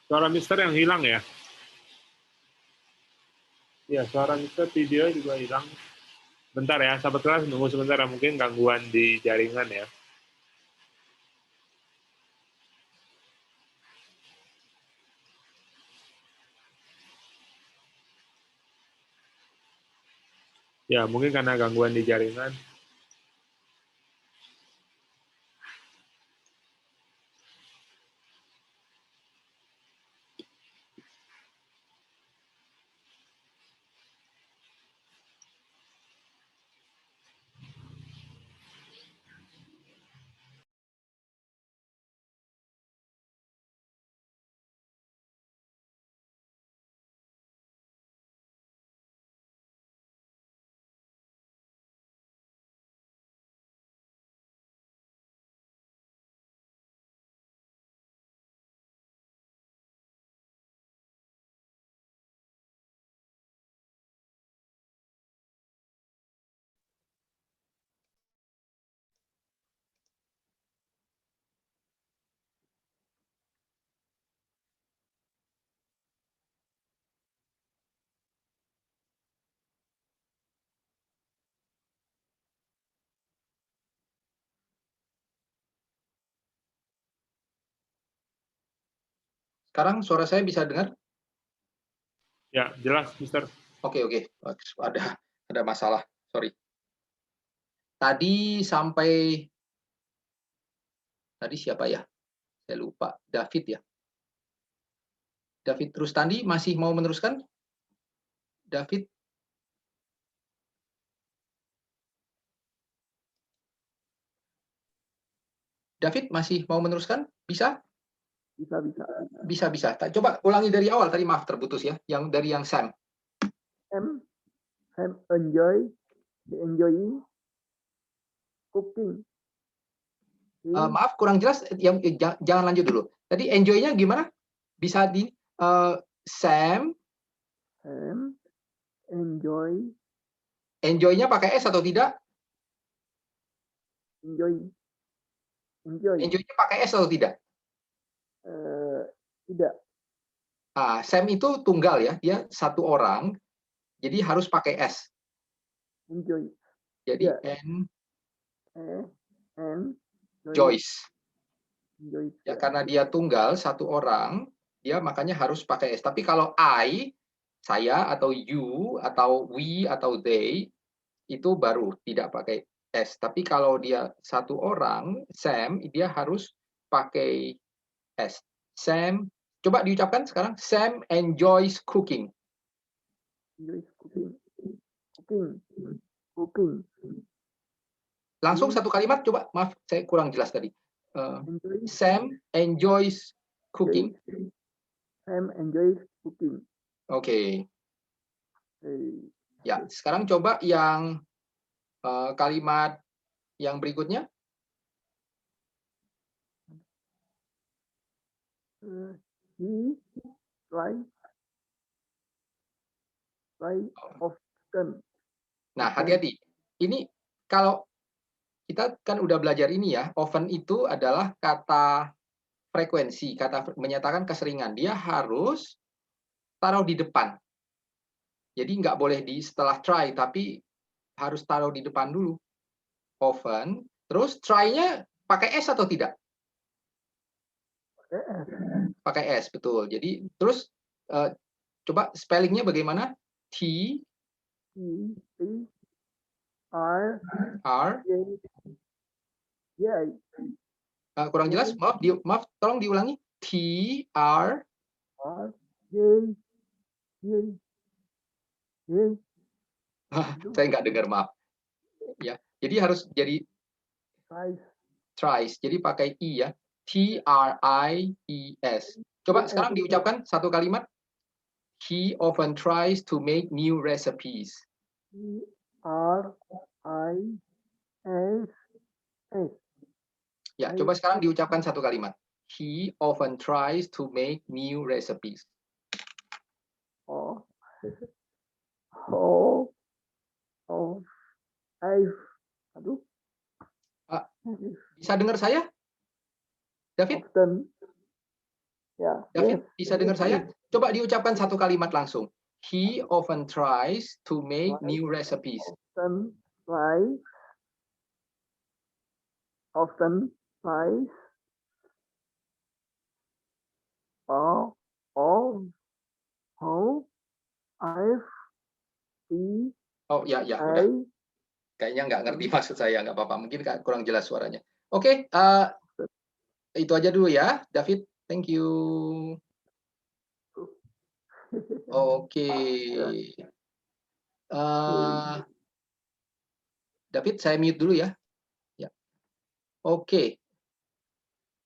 Suara Mister yang hilang ya? Iya, suara Mister video juga hilang. Bentar ya, sahabat kelas, nunggu sebentar ya. Mungkin gangguan di jaringan ya. Ya, mungkin karena gangguan di jaringan. Sekarang suara saya bisa dengar? Ya, jelas, Mister. Oke. Ada masalah. Sorry. Tadi siapa ya? Saya lupa. David ya. David Rustandi masih mau meneruskan? David? David masih mau meneruskan? Bisa? Bisa. Coba ulangi dari awal tadi, maaf terputus ya. Yang dari yang Sam. Sam enjoying cooking. Maaf kurang jelas. Jangan lanjut dulu. Tadi enjoy-nya gimana? Bisa di Sam Enjoy. Enjoy-nya pakai S atau tidak? Enjoy. Enjoy-nya pakai S atau tidak? Tidak. Sam itu tunggal ya, dia satu orang, jadi harus pakai S. Enjoy. Jadi Joyce. Ya, karena dia tunggal satu orang, dia makanya harus pakai S. Tapi kalau I, saya atau you atau we atau they itu baru tidak pakai S. Tapi kalau dia satu orang, Sam, dia harus pakai S. Sam, coba diucapkan sekarang. Sam enjoys cooking. Enjoys cooking. Cooking. Langsung satu kalimat, coba. Maaf, saya kurang jelas tadi. Sam enjoys cooking. Sam enjoys cooking. Oke. Ya, sekarang coba yang kalimat yang berikutnya. He tries often. Nah, hati-hati. Ini kalau kita kan udah belajar ini ya, often itu adalah kata frekuensi, kata menyatakan keseringan. Dia harus taruh di depan. Jadi nggak boleh di setelah try, tapi harus taruh di depan dulu. Often. Terus try-nya pakai S atau tidak? Pakai S, betul. Jadi terus coba spellingnya bagaimana? T R kurang jelas, maaf, tolong diulangi. T R saya nggak dengar, maaf. Ya, jadi harus jadi tries. Jadi pakai I ya. T R I E S. Coba sekarang diucapkan satu kalimat. He often tries to make new recipes. T R I S S. Ya, coba sekarang diucapkan satu kalimat. He often tries to make new recipes. Bisa dengar saya? David? David, bisa dengar saya? Coba diucapkan satu kalimat langsung. He often tries to make new recipes. Often tries. Oh ya, udah. Kayaknya nggak ngerti maksud saya, nggak apa-apa. Mungkin kurang jelas suaranya. Oke, itu aja dulu ya, David. Thank you. Oke. David, saya mute dulu ya. Ya. Oke.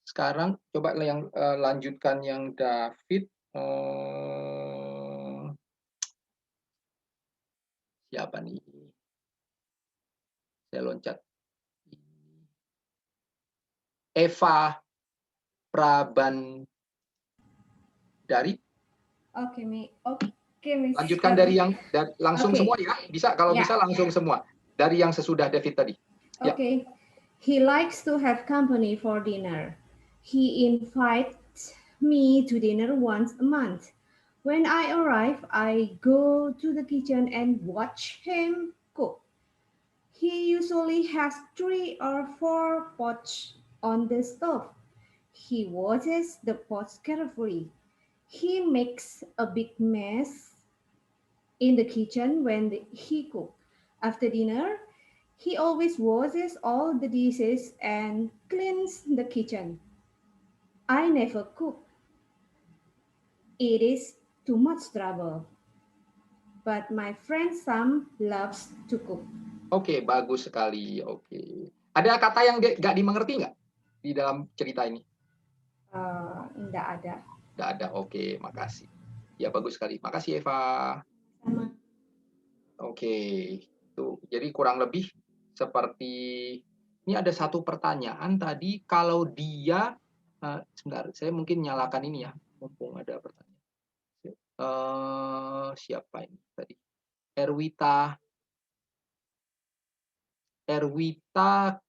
Sekarang coba yang lanjutkan yang David. Siapa nih? Saya loncat. Eva Prabandari. Oke, Miss. Lanjutkan dari yang langsung semua ya. Bisa, kalau Yeah. bisa langsung semua. Dari yang sesudah David tadi. Ya. Okay. He likes to have company for dinner. He invites me to dinner once a month. When I arrive, I go to the kitchen and watch him cook. He usually has 3 or 4 pots on the stove. He watches the pots carefully. He makes a big mess in the kitchen when he cooks. After dinner, he always washes all the dishes and cleans the kitchen. I never cook. It is too much trouble. But my friend Sam loves to cook. Oke, bagus sekali. Oke. Ada kata yang nggak dimengerti nggak di dalam cerita ini? Nggak ada. Nggak ada. Oke, makasih. Ya, bagus sekali. Makasih, Eva. Sama. Oke. Tuh, jadi kurang lebih seperti ini ada satu pertanyaan tadi, kalau dia sebentar, saya mungkin nyalakan ini ya, mumpung ada pertanyaan. Siapa ini tadi? Erwita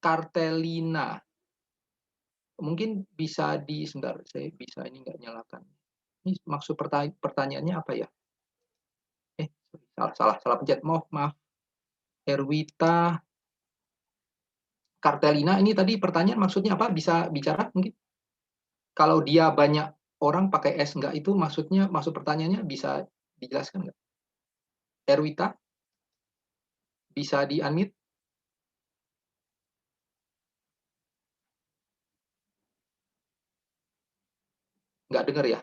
Kartelina. Mungkin bisa sebentar, saya bisa ini nggak nyalakan. Ini maksud pertanyaannya apa ya? Salah pencet. Maaf. Erwita Kartelina, ini tadi pertanyaan maksudnya apa? Bisa bicara mungkin? Kalau dia banyak orang pakai S enggak, itu maksud pertanyaannya bisa dijelaskan nggak? Erwita? Bisa di-unmute? Nggak dengar ya?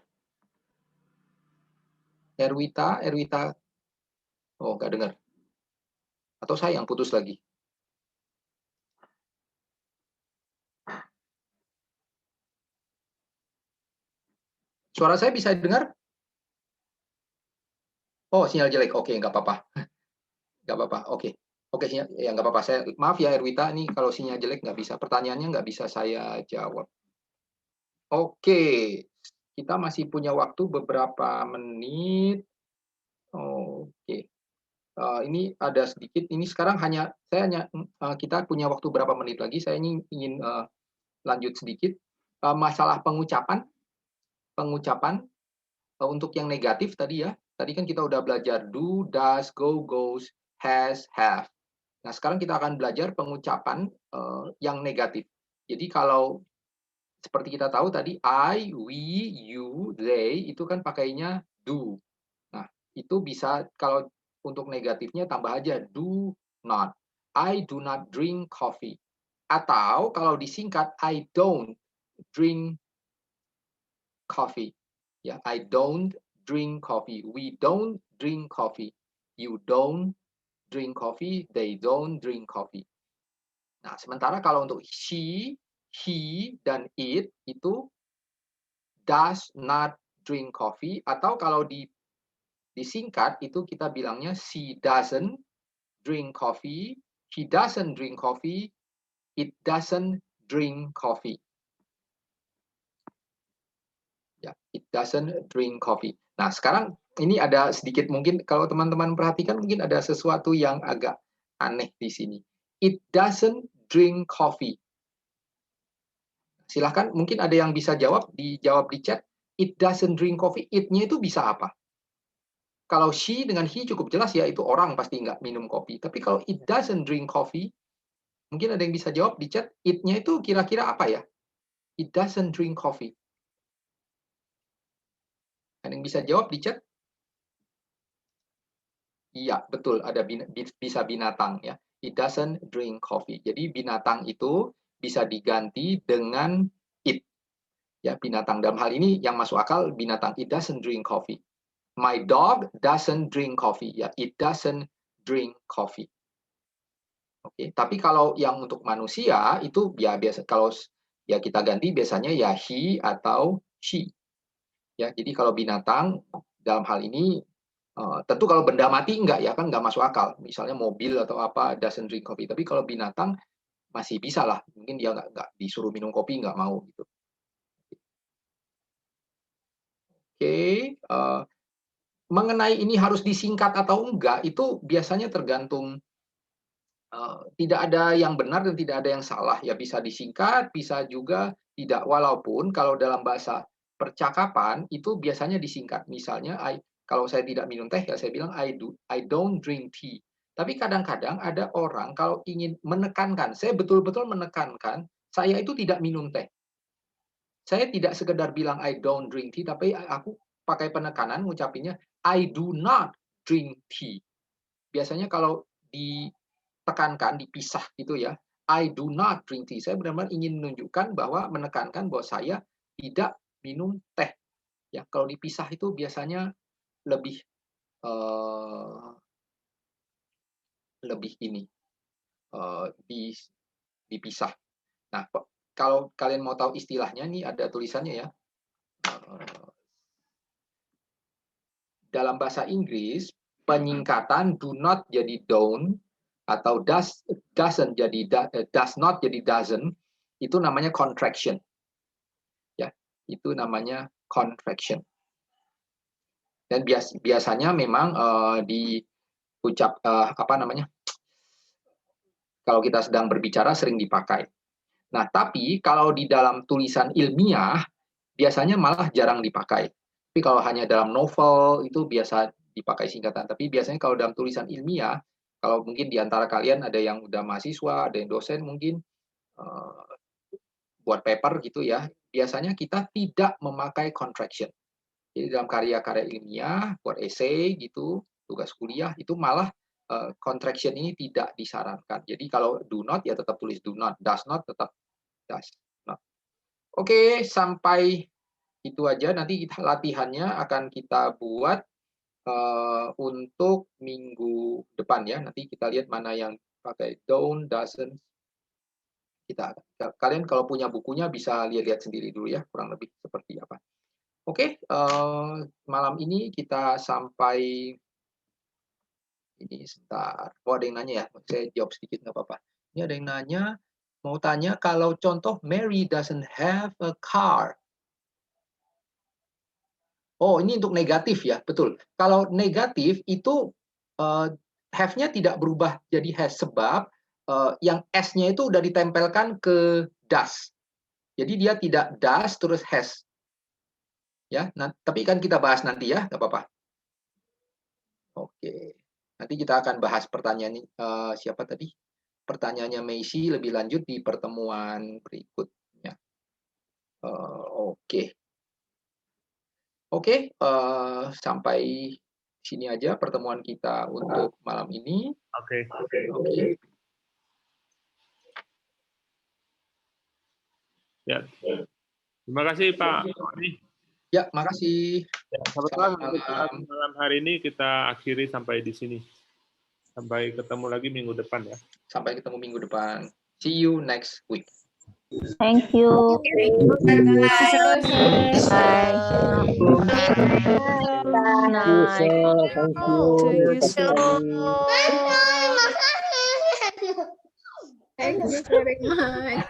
Erwita, oh nggak dengar. Atau saya yang putus lagi? Suara saya bisa dengar? Oh, sinyal jelek. Oke, nggak apa-apa. Nggak apa-apa. Oke. Oke, ya nggak apa-apa. Saya maaf ya Erwita, ini kalau sinyal jelek nggak bisa. Pertanyaannya nggak bisa saya jawab. Oke, kita masih punya waktu beberapa menit. Oke. Ini ada sedikit. Ini sekarang kita punya waktu berapa menit lagi. Saya ingin lanjut sedikit. Masalah pengucapan untuk yang negatif tadi ya. Tadi kan kita udah belajar do, does, go, goes, has, have. Nah, sekarang kita akan belajar pengucapan yang negatif. Jadi kalau seperti kita tahu tadi I, we, you, they itu kan pakainya do. Nah, itu bisa kalau untuk negatifnya tambah aja do not. I do not drink coffee. Atau kalau disingkat I don't drink coffee. Ya, I don't drink coffee. We don't drink coffee. You don't drink coffee. They don't drink coffee. Nah, sementara kalau untuk she, he, dan it itu does not drink coffee. Atau kalau disingkat itu kita bilangnya she doesn't drink coffee. He doesn't drink coffee. It doesn't drink coffee. Ya, it doesn't drink coffee. Nah, sekarang ini ada sedikit mungkin kalau teman-teman perhatikan mungkin ada sesuatu yang agak aneh di sini. It doesn't drink coffee. Silahkan, mungkin ada yang bisa dijawab di chat. It doesn't drink coffee. It-nya itu bisa apa? Kalau she dengan he cukup jelas ya, itu orang pasti nggak minum kopi. Tapi kalau it doesn't drink coffee, mungkin ada yang bisa jawab di chat. It-nya itu kira-kira apa ya? It doesn't drink coffee. Ada yang bisa jawab di chat? Iya, betul. Ada bisa binatang ya. It doesn't drink coffee. Jadi binatang itu bisa diganti dengan it. Ya, binatang dalam hal ini yang masuk akal binatang. It doesn't drink coffee. My dog doesn't drink coffee. Ya, it doesn't drink coffee. Oke, tapi kalau yang untuk manusia itu ya biasa kalau ya kita ganti biasanya ya he atau she. Ya, jadi kalau binatang dalam hal ini tentu kalau benda mati enggak ya, kan enggak masuk akal. Misalnya mobil atau apa doesn't drink coffee. Tapi kalau binatang masih bisa lah. Mungkin dia enggak disuruh minum kopi enggak mau gitu. Oke, mengenai ini harus disingkat atau enggak itu biasanya tergantung. Tidak ada yang benar dan tidak ada yang salah. Ya bisa disingkat, bisa juga tidak. Walaupun kalau dalam bahasa percakapan itu biasanya disingkat. Misalnya kalau saya tidak minum teh ya saya bilang I don't drink tea. Tapi kadang-kadang ada orang kalau ingin menekankan, saya betul-betul menekankan saya itu tidak minum teh. Saya tidak sekedar bilang I don't drink tea, tapi aku pakai penekanan ngucapinnya I do not drink tea. Biasanya kalau ditekankan, dipisah gitu ya, I do not drink tea. Saya benar-benar ingin menunjukkan bahwa menekankan bahwa saya tidak minum teh. Ya, kalau dipisah itu biasanya lebih ini dipisah. Nah, kalau kalian mau tahu istilahnya nih ada tulisannya ya. Dalam bahasa Inggris penyingkatan do not jadi don't atau doesn't jadi does not jadi doesn't itu namanya contraction. Ya, itu namanya contraction. Dan biasanya memang diucap kalau kita sedang berbicara sering dipakai. Nah, tapi kalau di dalam tulisan ilmiah biasanya malah jarang dipakai. Tapi kalau hanya dalam novel itu biasa dipakai singkatan. Tapi biasanya kalau dalam tulisan ilmiah, kalau mungkin di antara kalian ada yang udah mahasiswa, ada yang dosen mungkin buat paper gitu ya, biasanya kita tidak memakai contraction. Jadi dalam karya-karya ilmiah, buat essay gitu, tugas kuliah itu malah contraction ini tidak disarankan. Jadi kalau do not ya tetap tulis do not, does not tetap does not. Oke, sampai itu aja. Nanti latihannya akan kita buat untuk minggu depan ya. Nanti kita lihat mana yang pakai don't, doesn't. Kalian kalau punya bukunya bisa lihat-lihat sendiri dulu ya, kurang lebih seperti apa. Oke, malam ini kita sampai ini sebentar. Oh, ada yang nanya ya, saya jawab sedikit nggak apa-apa. Ini ada yang nanya, mau tanya kalau contoh Mary doesn't have a car. Oh, ini untuk negatif ya, betul. Kalau negatif itu have-nya tidak berubah jadi has sebab yang S-nya itu udah ditempelkan ke does. Jadi dia tidak does terus has. Ya, tapi kan kita bahas nanti ya, nggak apa-apa. Oke, nanti kita akan bahas pertanyaan siapa tadi? Pertanyaannya Macy lebih lanjut di pertemuan berikutnya. Oke, sampai sini aja pertemuan kita untuk malam ini. Oke. Ya, terima kasih Pak. Ya, makasih. Ya, selamat malam hari ini kita akhiri sampai di sini. Sampai ketemu lagi minggu depan ya. Sampai ketemu minggu depan. See you next week. Thank you. Thank you very much.